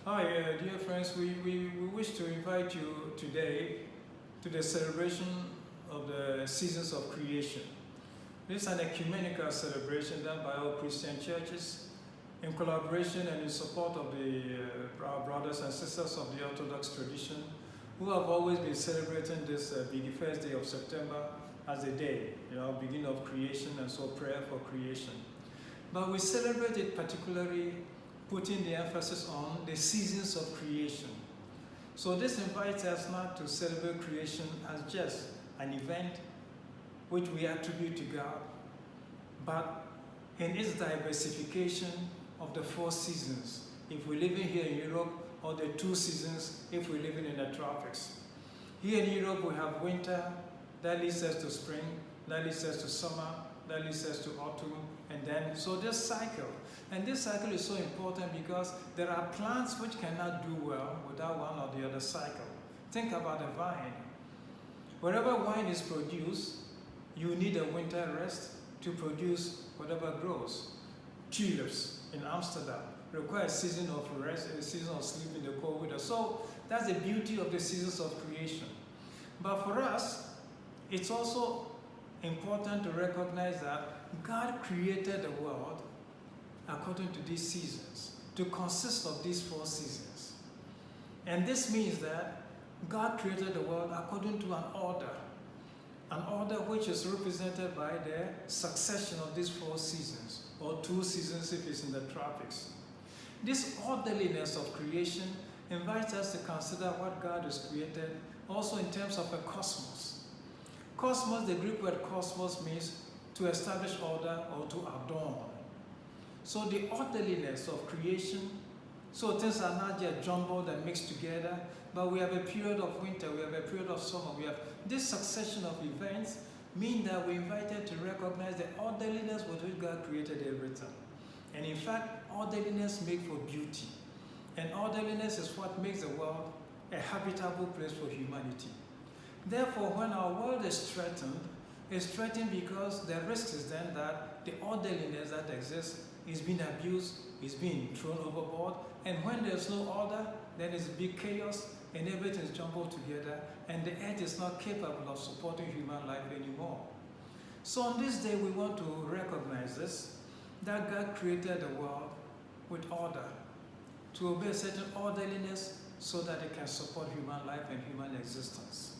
Hi, dear friends. We wish to invite you today to the celebration of the seasons of creation. This is an ecumenical celebration done by all Christian churches in collaboration and in support of our brothers and sisters of the Orthodox tradition who have always been celebrating this the first day of September as a day, beginning of creation, and so prayer for creation. But we celebrate it particularly putting the emphasis on the seasons of creation. So this invites us not to celebrate creation as just an event which we attribute to God, but in its diversification of the 4 seasons. If we're living here in Europe, or the 2 seasons if we're living in the tropics. Here in Europe we have winter, that leads us to spring, that leads us to summer, that leads us to autumn, and then, so this cycle. And this cycle is so important because there are plants which cannot do well without one or the other cycle. Think about a vine. Wherever wine is produced, you need a winter rest to produce whatever grows. Tulips in Amsterdam require a season of rest, a season of sleep in the cold winter. So that's the beauty of the seasons of creation. But for us, it's also important to recognize that God created the world according to these seasons, to consist of these 4 seasons. And this means that God created the world according to an order which is represented by the succession of these 4 seasons, or 2 seasons if it's in the tropics. This orderliness of creation invites us to consider what God has created also in terms of a cosmos. Cosmos, the Greek word cosmos, means to establish order or to adorn. So the orderliness of creation, so things are not just jumbled and mixed together, but we have a period of winter, we have a period of summer, we have this succession of events mean that we're invited to recognize the orderliness with which God created everything. And in fact, orderliness makes for beauty. And orderliness is what makes the world a habitable place for humanity. Therefore, when our world is threatened, it's threatened because the risk is then that the orderliness that exists is being abused, is being thrown overboard, and when there's no order, then it's big chaos and everything is jumbled together, and the earth is not capable of supporting human life anymore. So on this day, we want to recognize this, that God created the world with order, to obey a certain orderliness so that it can support human life and human existence.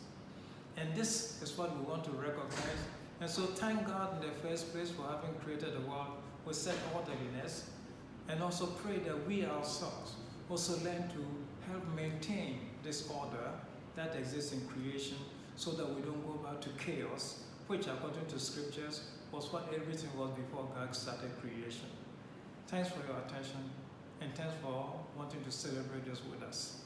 And this is what we want to recognize. And so thank God in the first place for having created the world with such orderliness, and also pray that we ourselves also learn to help maintain this order that exists in creation so that we don't go back to chaos, which according to scriptures was what everything was before God started creation. Thanks for your attention, and thanks for wanting to celebrate this with us.